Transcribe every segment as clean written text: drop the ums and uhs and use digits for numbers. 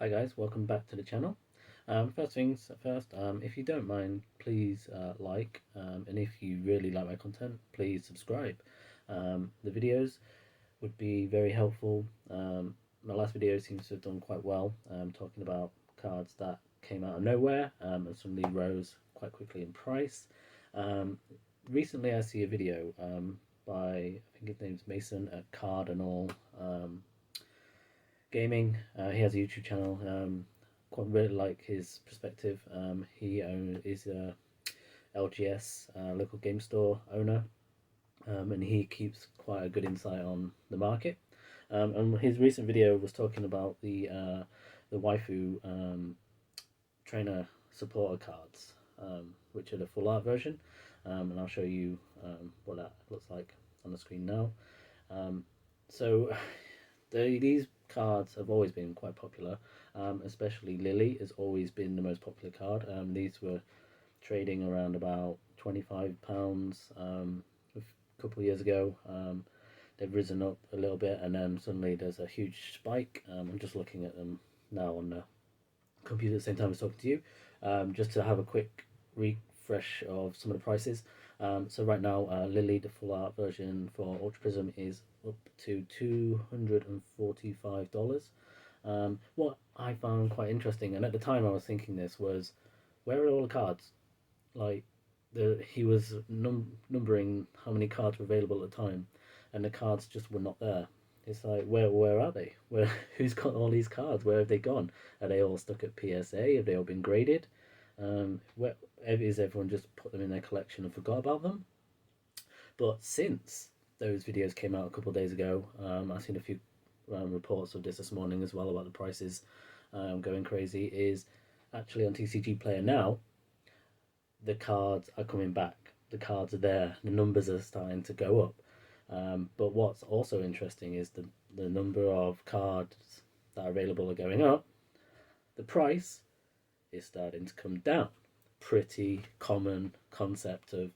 Hi guys, welcome back to the channel. First things first, if you don't mind, please and if you really like my content, please subscribe. The videos would be very helpful. My last video seems to have done quite well, talking about cards that came out of nowhere and suddenly rose quite quickly in price. Um, Recently I see a video by, I think his name's Mason at Card and All. Gaming. He has a YouTube channel. Quite really like his perspective. Is a LGS local game store owner, and he keeps quite a good insight on the market. And his recent video was talking about the waifu trainer supporter cards, which are the full art version, and I'll show you what that looks like on the screen now. Um, so these cards have always been quite popular, especially Lily has always been the most popular card. These were trading around about £25 a couple of years ago. They've risen up a little bit and then suddenly there's a huge spike. I'm just looking at them now on the computer at the same time as talking to you, just to have a quick refresh of some of the prices. So right now, Lily, the full art version for Ultra Prism is up to $245. What I found quite interesting, and at the time I was thinking this, was where are all the cards? Like he was numbering how many cards were available at the time, and the cards just were not there. It's like where are they? Where who's got all these cards? Where have they gone? Are they all stuck at PSA? Have they all been graded? Where is everyone just put them in their collection and forgot about them? But since those videos came out a couple of days ago, I've seen a few reports of this morning as well about the prices going crazy. Is actually on TCG Player now, the cards are coming back. The cards are there. The numbers are starting to go up. But what's also interesting is the number of cards that are available are going up. The price is starting to come down. Pretty common concept of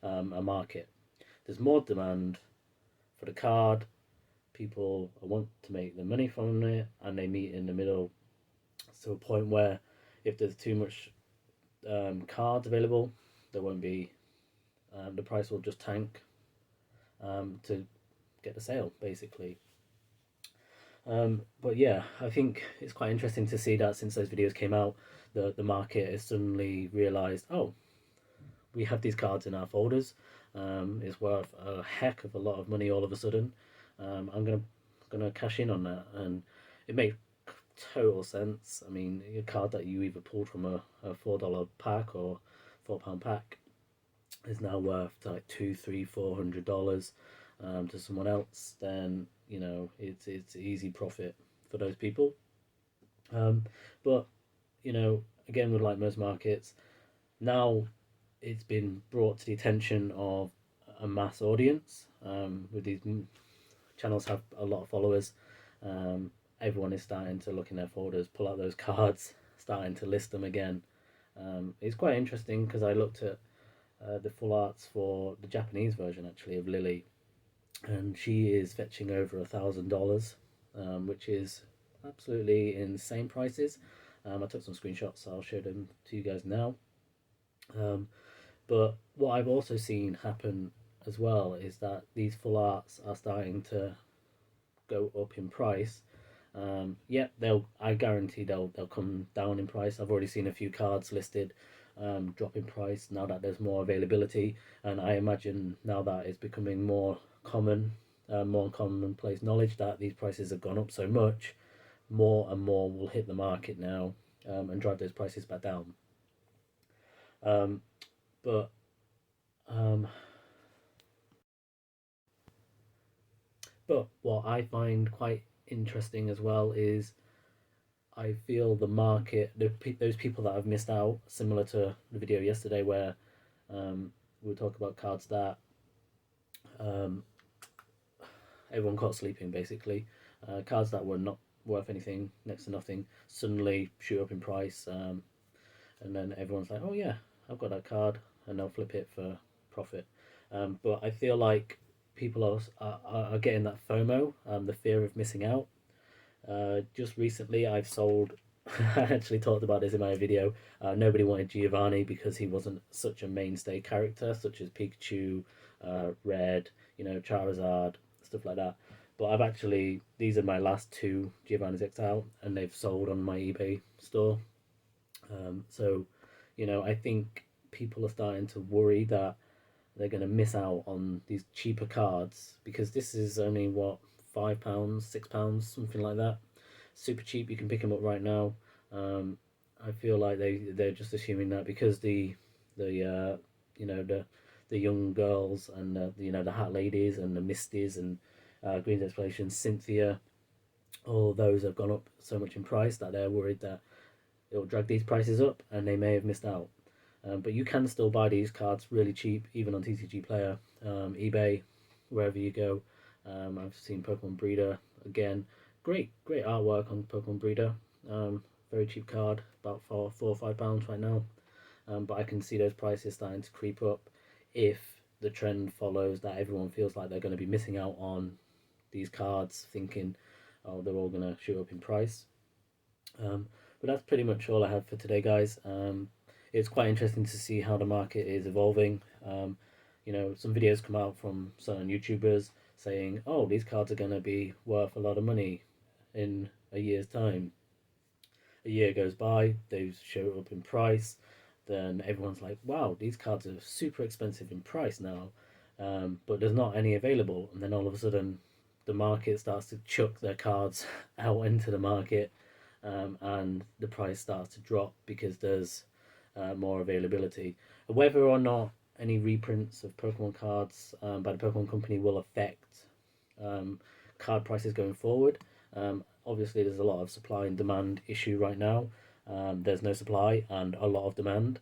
a market. There's more demand for the card. People want to make the money from it, and they meet in the middle to a point where if there's too much cards available, there won't be. The price will just tank to get the sale, basically. But yeah, I think it's quite interesting to see that since those videos came out, the market has suddenly realised, oh, we have these cards in our folders. It's worth a heck of a lot of money all of a sudden. I'm gonna cash in on that, and it makes total sense. I mean, a card that you either pulled from a $4 pack or £4 pack is now worth like two, three, $400 to someone else. Then it's easy profit for those people. But again, with like most markets, now it's been brought to the attention of a mass audience. With these channels have a lot of followers. Everyone is starting to look in their folders, pull out those cards, starting to list them again. It's quite interesting because I looked at the full arts for the Japanese version actually of Lily, and she is fetching over $1,000, which is absolutely insane prices. I took some screenshots, so I'll show them to you guys now. But what I've also seen happen as well is that these full arts are starting to go up in price. Yeah, I guarantee they'll come down in price. I've already seen a few cards listed drop in price now that there's more availability, and I imagine now that it's becoming more common, more commonplace knowledge that these prices have gone up so much, more and more will hit the market now and drive those prices back down. Um, but um, but what I find quite interesting as well is I feel the market, those people that have missed out, similar to the video yesterday where we talk about cards that um, everyone caught sleeping basically, cards that were not worth anything, next to nothing, suddenly shoot up in price, and then everyone's like, oh yeah, I've got that card, and they'll flip it for profit. But I feel like people are getting that FOMO, the fear of missing out. Just recently, I've sold I actually talked about this in my video. Nobody wanted Giovanni because he wasn't such a mainstay character, such as Pikachu, Red, Charizard, stuff like that. But I've actually, these are my last two Giovanni's Exile, and they've sold on my eBay store. So, I think people are starting to worry that they're going to miss out on these cheaper cards because this is only what, £5, £6, something like that. Super cheap. You can pick them up right now. Um, I feel like they're just assuming that because the the young girls and the Hat Ladies and the Misties and Green's Exploration, Cynthia, all those have gone up so much in price that they're worried that it'll drag these prices up and they may have missed out. But you can still buy these cards really cheap, even on TCG Player, eBay, wherever you go. I've seen Pokemon Breeder again. Great artwork on Pokemon Breeder. Very cheap card, about four or £5 right now. But I can see those prices starting to creep up if the trend follows that everyone feels like they're going to be missing out on these cards, thinking, oh, they're all going to shoot up in price. But that's pretty much all I have for today, guys. It's quite interesting to see how the market is evolving. Some videos come out from certain YouTubers saying, "Oh, these cards are going to be worth a lot of money in a year's time." A year goes by, they show up in price. Then everyone's like, "Wow, these cards are super expensive in price now," but there's not any available. And then all of a sudden, the market starts to chuck their cards out into the market, and the price starts to drop because there's more availability. Whether or not any reprints of Pokemon cards by the Pokemon Company will affect um, card prices going forward. Obviously, there's a lot of supply and demand issue right now. There's no supply and a lot of demand,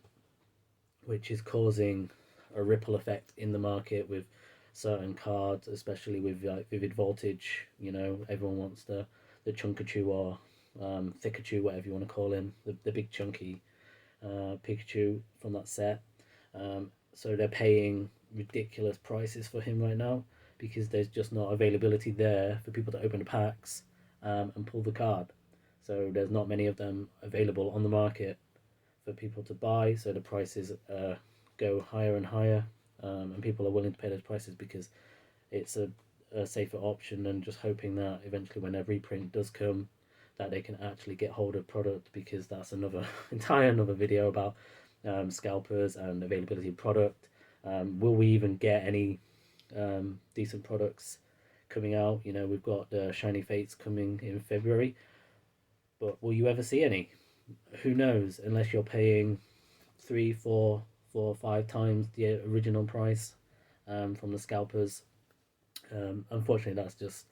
which is causing a ripple effect in the market with certain cards, especially with like Vivid Voltage. Everyone wants the Chunkachu or Thickachu, whatever you want to call him, the big chunky Pikachu from that set. So they're paying ridiculous prices for him right now because there's just not availability there for people to open the packs and pull the card. So there's not many of them available on the market for people to buy. So the prices go higher and higher, and people are willing to pay those prices because it's a safer option than just hoping that eventually when a reprint does come that they can actually get hold of product, because that's another another video about scalpers and availability of product. Will we even get any decent products coming out? We've got the Shiny Fates coming in February, but will you ever see any? Who knows? Unless you're paying 3, 4, 5 times the original price from the scalpers. Unfortunately, that's just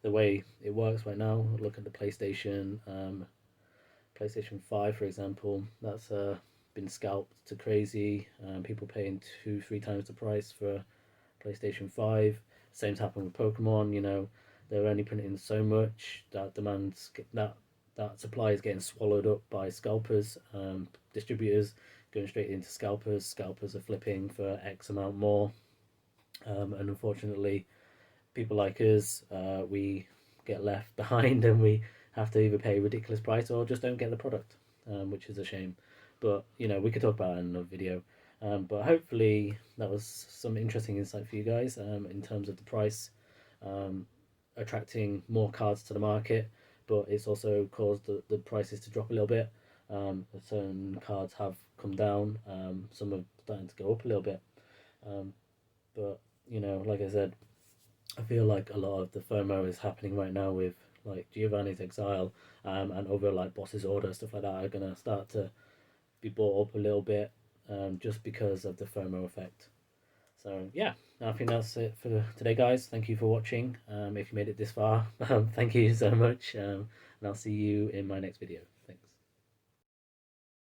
the way it works right now. Look at the PlayStation 5, for example. That's been scalped to crazy. People paying 2, 3 times the price for PlayStation 5. Same's happened with Pokemon. They're only printing so much that that supply is getting swallowed up by scalpers, distributors going straight into scalpers. Scalpers are flipping for X amount more, and unfortunately, people like us, we get left behind and we have to either pay a ridiculous price or just don't get the product, which is a shame. But we could talk about it in another video. But hopefully that was some interesting insight for you guys in terms of the price attracting more cards to the market, but it's also caused the prices to drop a little bit. Certain cards have come down, some are starting to go up a little bit. But like I said, I feel like a lot of the FOMO is happening right now with like Giovanni's Exile and other like Boss's Order, stuff like that are gonna start to be bought up a little bit just because of the FOMO effect. So yeah, I think that's it for today, guys. Thank you for watching. If you made it this far, thank you so much, and I'll see you in my next video.